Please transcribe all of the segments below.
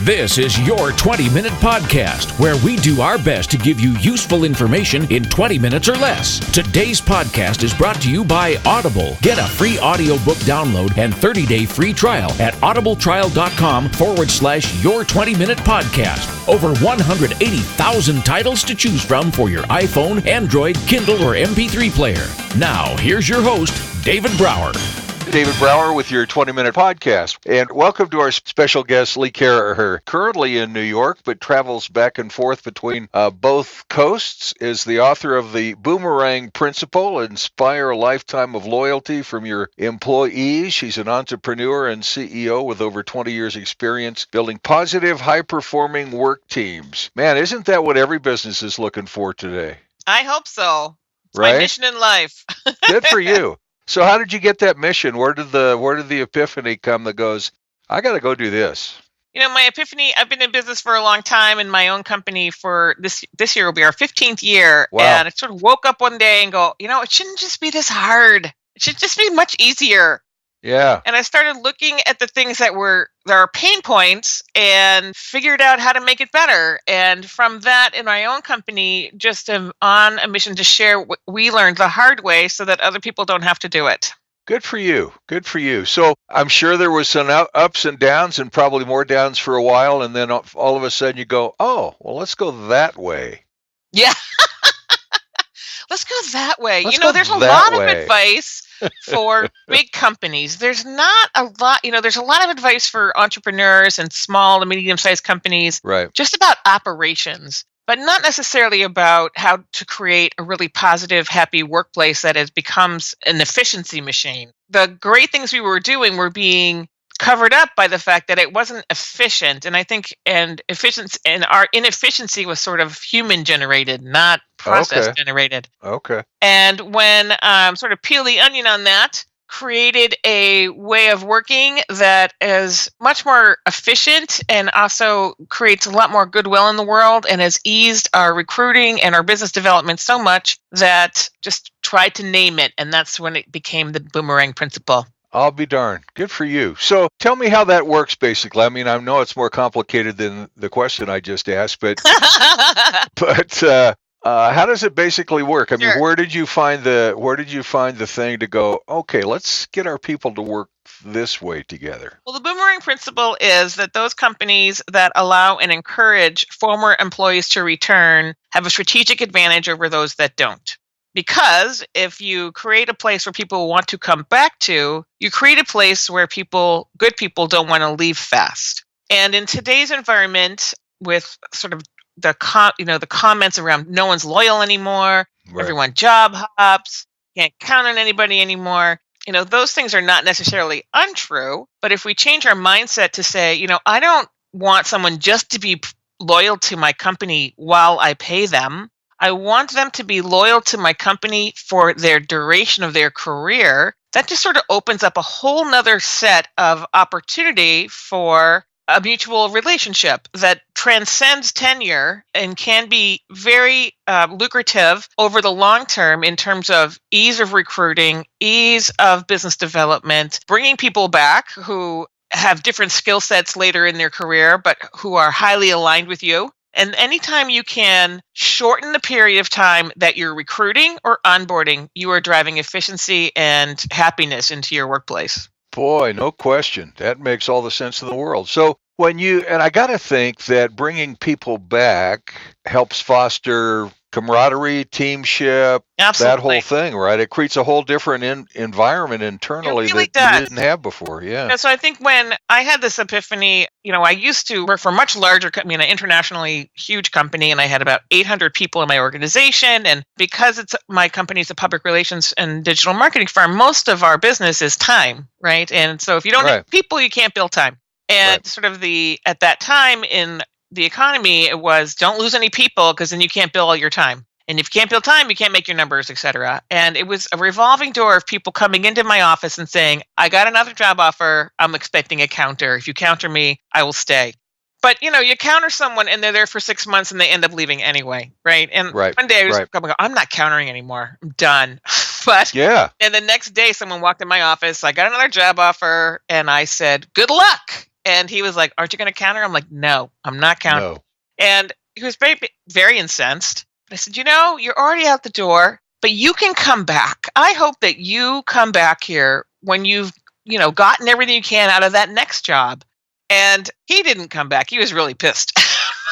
This is your 20-minute podcast, where we do our best to give you useful information in 20 minutes or less. Today's podcast is brought to you by Audible. Get a free audiobook download and 30-day free trial at audibletrial.com/your 20-minute podcast. Over 180,000 titles to choose from for your iPhone, Android, Kindle, or MP3 player. Now, here's your host, David Brower. David Brower with your 20-minute podcast. And welcome to our special guest, Lee Caraher, currently in New York, but travels back and forth between both coasts, is the author of the Boomerang Principal, Inspire a Lifetime of Loyalty from Your Employees. She's an entrepreneur and CEO with over 20 years experience building positive, high-performing work teams. Man, isn't that what every business is looking for today? I hope so. It's right? My mission in life. Good for you. So how did you get that mission? Where did the epiphany come that goes, I got to go do this? You know, my epiphany, I've been in business for a long time in my own company for this year will be our 15th year. Wow. And I sort of woke up one day and go, it shouldn't just be this hard. It should just be much easier. Yeah. And I started looking at the things that are pain points and figured out how to make it better. And from that, in my own company, just am on a mission to share what we learned the hard way so that other people don't have to do it. Good for you. Good for you. So I'm sure there was some ups and downs and probably more downs for a while. And then all of a sudden you go, oh, well, let's go that way. Yeah. Let's go that way. There's a lot of advice for big companies. There's not a lot, there's a lot of advice for entrepreneurs and small to medium-sized companies, right? Just about operations, but not necessarily about how to create a really positive, happy workplace that becomes an efficiency machine. The great things we were doing were being covered up by the fact that it wasn't efficient. And I think our inefficiency was sort of human generated, not process generated. Okay. And when sort of peel the onion on that, created a way of working that is much more efficient and also creates a lot more goodwill in the world and has eased our recruiting and our business development so much that just tried to name it. And that's when it became the Boomerang Principal. I'll be darned. Good for you. So tell me how that works, basically. I mean, I know it's more complicated than the question I just asked, but how does it basically work? I mean, where did you find the thing to go, okay, let's get our people to work this way together? Well, the Boomerang Principle is that those companies that allow and encourage former employees to return have a strategic advantage over those that don't. Because if you create a place where people want to come back to, you create a place where good people don't want to leave fast. And in today's environment, with sort of the comments around no one's loyal anymore, right. Everyone job hops, can't count on anybody anymore. Those things are not necessarily untrue. But if we change our mindset to say, I don't want someone just to be loyal to my company while I pay them. I want them to be loyal to my company for their duration of their career. That just sort of opens up a whole nother set of opportunity for a mutual relationship that transcends tenure and can be very lucrative over the long term in terms of ease of recruiting, ease of business development, bringing people back who have different skill sets later in their career, but who are highly aligned with you. And anytime you can shorten the period of time that you're recruiting or onboarding, you are driving efficiency and happiness into your workplace. Boy, no question. That makes all the sense in the world. So and I got to think that bringing people back helps foster camaraderie, teamship, Absolutely. That whole thing, right? It creates a whole different environment internally that you didn't have before. Yeah. So I think when I had this epiphany, I used to work for a much larger company, an internationally huge company, and I had about 800 people in my organization. And because my company's a public relations and digital marketing firm, most of our business is time, right? And so if you don't have people, you can't build time. And sort of at that time in the economy, it was don't lose any people because then you can't bill all your time. And if you can't build time, you can't make your numbers, et cetera. And it was a revolving door of people coming into my office and saying, I got another job offer. I'm expecting a counter. If you counter me, I will stay. But, you counter someone and they're there for 6 months and they end up leaving anyway, right? And one day I was going, I'm not countering anymore. I'm done. And the next day someone walked in my office. I got another job offer and I said, good luck. And he was like, aren't you going to counter? I'm like, no, I'm not countering. No. And he was very, very incensed. I said, you're already out the door, but you can come back. I hope that you come back here when you've, gotten everything you can out of that next job. And he didn't come back. He was really pissed.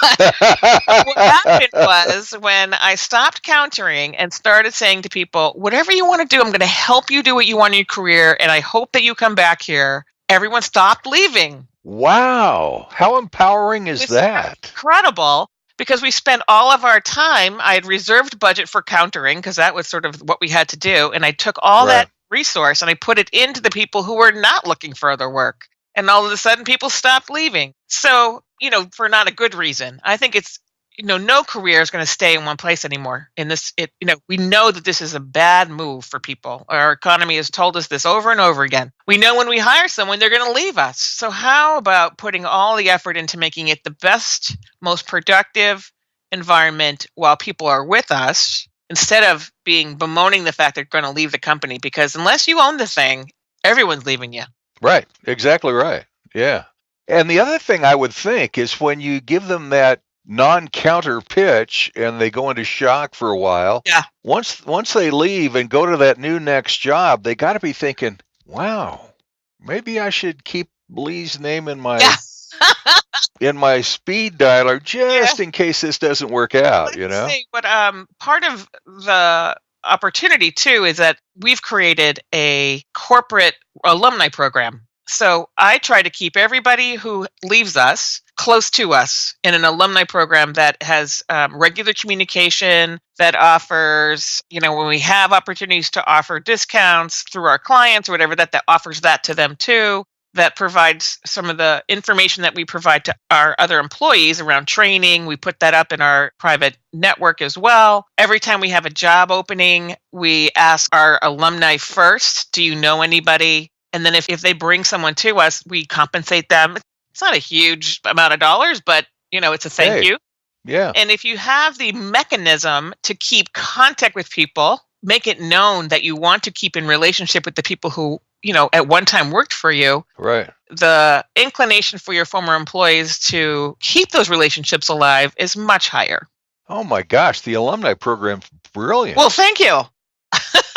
What happened was when I stopped countering and started saying to people, whatever you want to do, I'm going to help you do what you want in your career. And I hope that you come back here. Everyone stopped leaving. Wow. How empowering is that? Incredible. Because we spent all of our time, I had reserved budget for countering because that was sort of what we had to do. And I took all that resource and I put it into the people who were not looking for other work. And all of a sudden people stopped leaving. So, for not a good reason. I think it's, no career is going to stay in one place anymore. We know that this is a bad move for people. Our economy has told us this over and over again. We know when we hire someone, they're going to leave us. So how about putting all the effort into making it the best, most productive environment while people are with us, instead of bemoaning the fact they're going to leave the company? Because unless you own the thing, everyone's leaving you. Right. Exactly right. Yeah. And the other thing I would think is when you give them that non-counter pitch and they go into shock for a while. Yeah. Once they leave and go to that new next job, they got to be thinking, "Wow, maybe I should keep Lee's name in my in my speed dialer just in case this doesn't work out." But part of the opportunity too is that we've created a corporate alumni program. So I try to keep everybody who leaves us close to us in an alumni program that has regular communication, that offers, when we have opportunities to offer discounts through our clients or whatever, that offers that to them too, that provides some of the information that we provide to our other employees around training. We put that up in our private network as well. Every time we have a job opening, we ask our alumni first, do you know anybody? And then if they bring someone to us, we compensate them. It's not a huge amount of dollars, but, it's a thank you. Yeah. And if you have the mechanism to keep contact with people, make it known that you want to keep in relationship with the people who, at one time worked for you. Right. The inclination for your former employees to keep those relationships alive is much higher. Oh my gosh, the alumni program's brilliant. Well, thank you.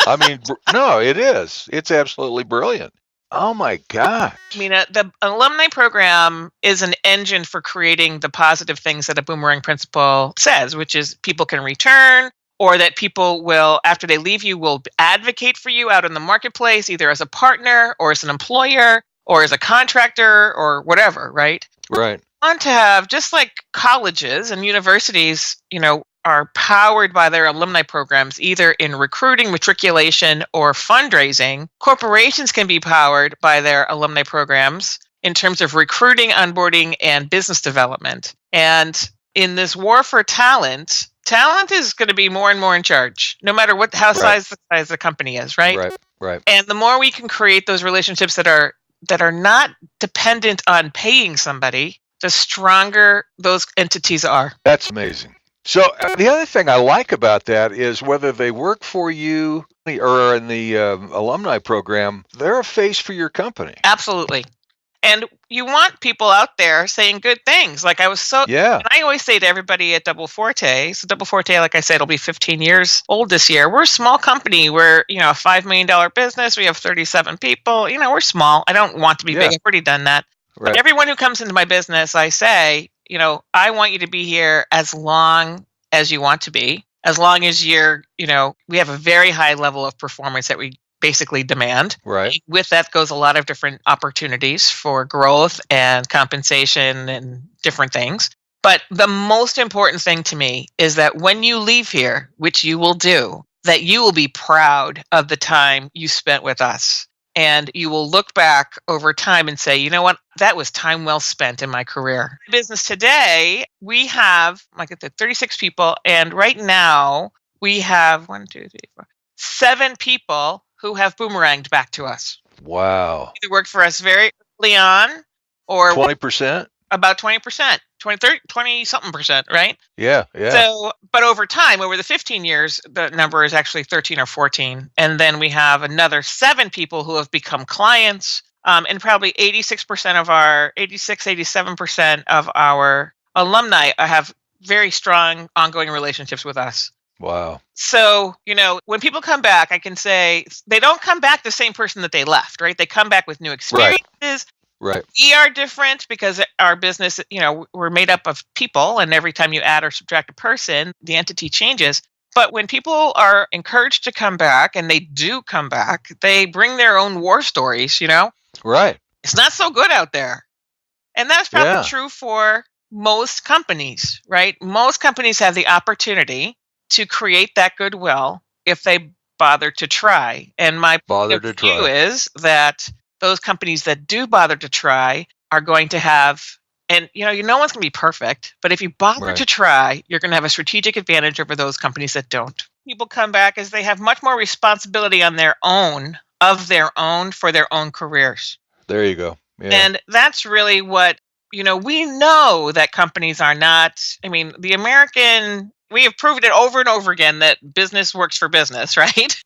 I mean, no, it is. It's absolutely brilliant. Oh my gosh. I mean, the alumni program is an engine for creating the positive things that a Boomerang Principal says, which is people can return, or that people will, after they leave you, will advocate for you out in the marketplace, either as a partner or as an employer or as a contractor or whatever, right? Right. We want to have, just like colleges and universities, are powered by their alumni programs, either in recruiting, matriculation, or fundraising. Corporations can be powered by their alumni programs in terms of recruiting, onboarding, and business development. And in this war for talent is going to be more and more in charge, no matter how size the company is, right? Right. And the more we can create those relationships that are not dependent on paying somebody, the stronger those entities are. That's amazing. So the other thing I like about that is whether they work for you or are in the alumni program, they're a face for your company. Absolutely. And you want people out there saying good things. Like I always say to everybody at Double Forte, so Double Forte, like I said, it'll be 15 years old this year. We're a small company. We're, a $5 million business. We have 37 people. We're small. I don't want to be big. I've already done that. Right. But everyone who comes into my business, I say, I want you to be here as long as you want to be, as long as you're, we have a very high level of performance that we basically demand. Right. With that goes a lot of different opportunities for growth and compensation and different things. But the most important thing to me is that when you leave here, which you will do, that you will be proud of the time you spent with us. And you will look back over time and say, you know what, that was time well spent in my career. Business today, we have, like I said, 36 people. And right now we have 7 people who have boomeranged back to us. Wow. Either worked for us very early on or 20%? About 20%, 20 something percent, right? Yeah. So, but over time, over the 15 years, the number is actually 13 or 14. And then we have another 7 people who have become clients, and probably 87% of our alumni have very strong ongoing relationships with us. Wow. So, when people come back, I can say they don't come back the same person that they left, right? They come back with new experiences. Right. We are different because our business, we're made up of people, and every time you add or subtract a person, the entity changes. But when people are encouraged to come back, and they do come back, they bring their own war stories, Right. It's not so good out there. And that's probably true for most companies, right? Most companies have the opportunity to create that goodwill if they bother to try. And my view is that those companies that do bother to try are going to have, and no one's going to be perfect, but if you bother to try, you're going to have a strategic advantage over those companies that don't. People come back as they have much more responsibility on their own, for their own careers. There you go. Yeah. And that's really what, we know that companies are not, we have proven it over and over again that business works for business, right?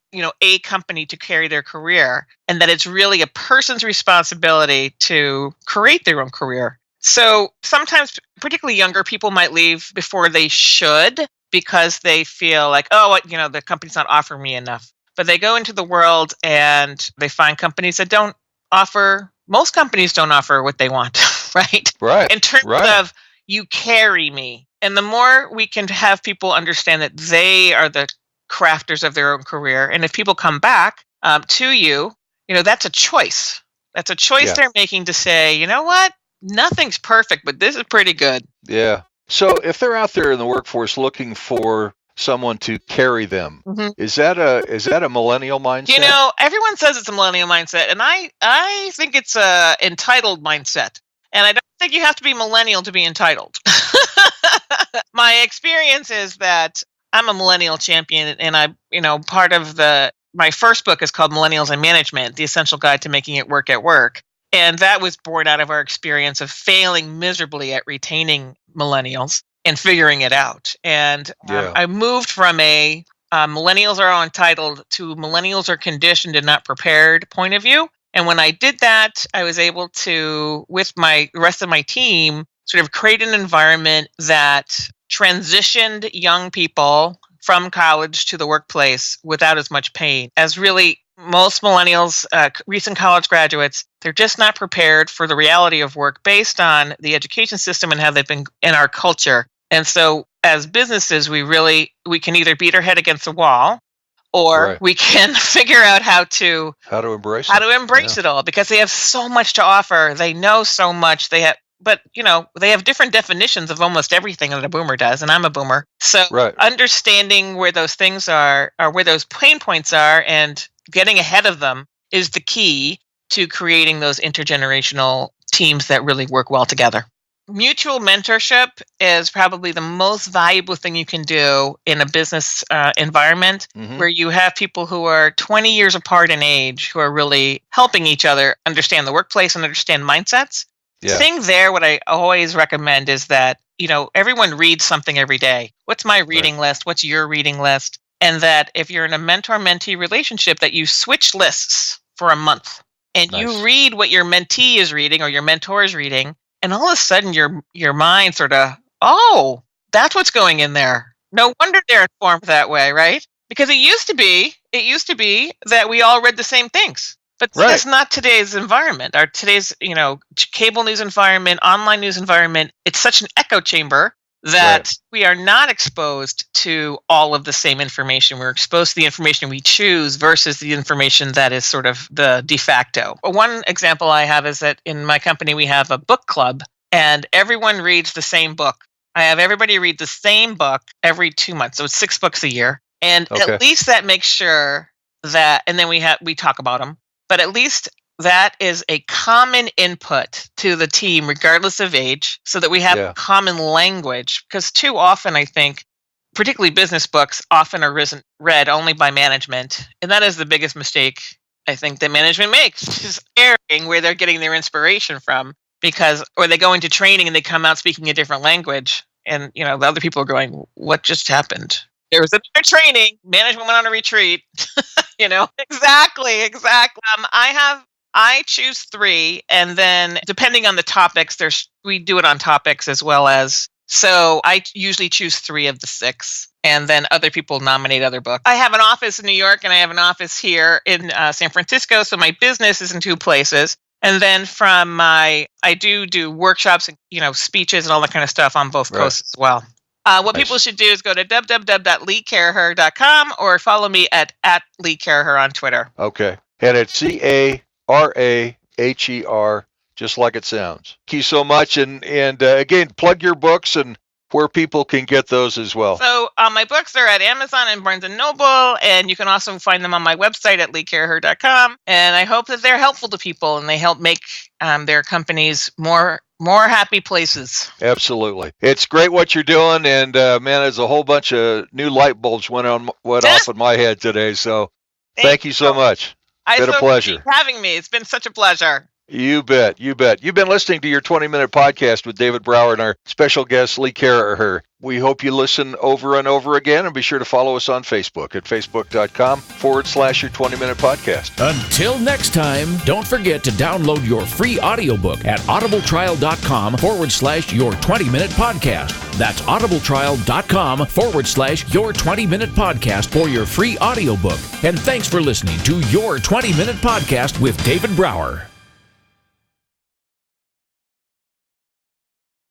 A company to carry their career, and that it's really a person's responsibility to create their own career. So sometimes, particularly younger people might leave before they should because they feel like, the company's not offering me enough. But they go into the world and they find companies that most companies don't offer what they want, right? Right. In terms of, you carry me. And the more we can have people understand that they are the crafters of their own career, and if people come back to you, that's a choice. That's a choice they're making to say, you know what? Nothing's perfect, but this is pretty good. Yeah. So if they're out there in the workforce looking for someone to carry them, is that a millennial mindset? Everyone says it's a millennial mindset, and I think it's a entitled mindset. And I don't think you have to be millennial to be entitled. My experience is that I'm a millennial champion, and part of my first book is called Millennials in Management, The Essential Guide to Making It Work at Work. And that was born out of our experience of failing miserably at retaining millennials and figuring it out. And I moved from millennials are entitled to millennials are conditioned and not prepared point of view. And when I did that, I was able to, with the rest of my team, sort of create an environment that transitioned young people from college to the workplace without as much pain. As really most millennials, recent college graduates, they're just not prepared for the reality of work based on the education system and how they've been in our culture. And so as businesses, we can either beat our head against the wall, or we can figure out how to embrace it all, because they have so much to offer. They know so much. They have different definitions of almost everything that a boomer does, and I'm a boomer. So understanding where those things are, or where those pain points are, and getting ahead of them is the key to creating those intergenerational teams that really work well together. Mutual mentorship is probably the most valuable thing you can do in a business environment, where you have people who are 20 years apart in age who are really helping each other understand the workplace and understand mindsets. The thing there, what I always recommend is that, everyone reads something every day. What's my reading list? What's your reading list? And that if you're in a mentor-mentee relationship, that you switch lists for a month and you read what your mentee is reading or your mentor is reading. And all of a sudden your mind sort of, that's what's going in there. No wonder they're informed that way, right? Because it used to be that we all read the same things. But that's not today's environment. Today's, cable news environment, online news environment, it's such an echo chamber that we are not exposed to all of the same information. We're exposed to the information we choose versus the information that is sort of the de facto. One example I have is that in my company, we have a book club, and everyone reads the same book. I have everybody read the same book every 2 months. So it's 6 books a year. And at least that makes sure that, and then we talk about them, but at least that is a common input to the team, regardless of age, so that we have common language. Because too often, I think, particularly business books, often are read only by management. And that is the biggest mistake I think that management makes, is airing where they're getting their inspiration from, or they go into training and they come out speaking a different language. And, the other people are going, what just happened? There was another training, management went on a retreat, Exactly. I choose 3, and then depending on the topics, we do it on topics as well as. So I usually choose 3 of the 6, and then other people nominate other books. I have an office in New York, and I have an office here in San Francisco. So my business is in 2 places. And then I do workshops and, speeches and all that kind of stuff on both coasts as well. What people should do is go to www.leecaraher.com or follow me at Lee Caraher on Twitter. Okay. And it's Caraher, just like it sounds. Thank you so much. And again, plug your books and where people can get those as well. So my books are at Amazon and Barnes & Noble, and you can also find them on my website at leecaraher.com. And I hope that they're helpful to people and they help make their companies more happy places. Absolutely. It's great what you're doing. And man, there's a whole bunch of new light bulbs went off in my head today. So thank you so much. It's been a pleasure. Thank you for having me. It's been such a pleasure. You bet. You've been listening to your 20-minute podcast with David Brower and our special guest, Lee Caraher. We hope you listen over and over again, and be sure to follow us on Facebook at facebook.com/your 20-minute podcast. Until next time, don't forget to download your free audiobook at audibletrial.com/your 20-minute podcast. That's audibletrial.com/your 20-minute podcast for your free audiobook. And thanks for listening to your 20-minute podcast with David Brower.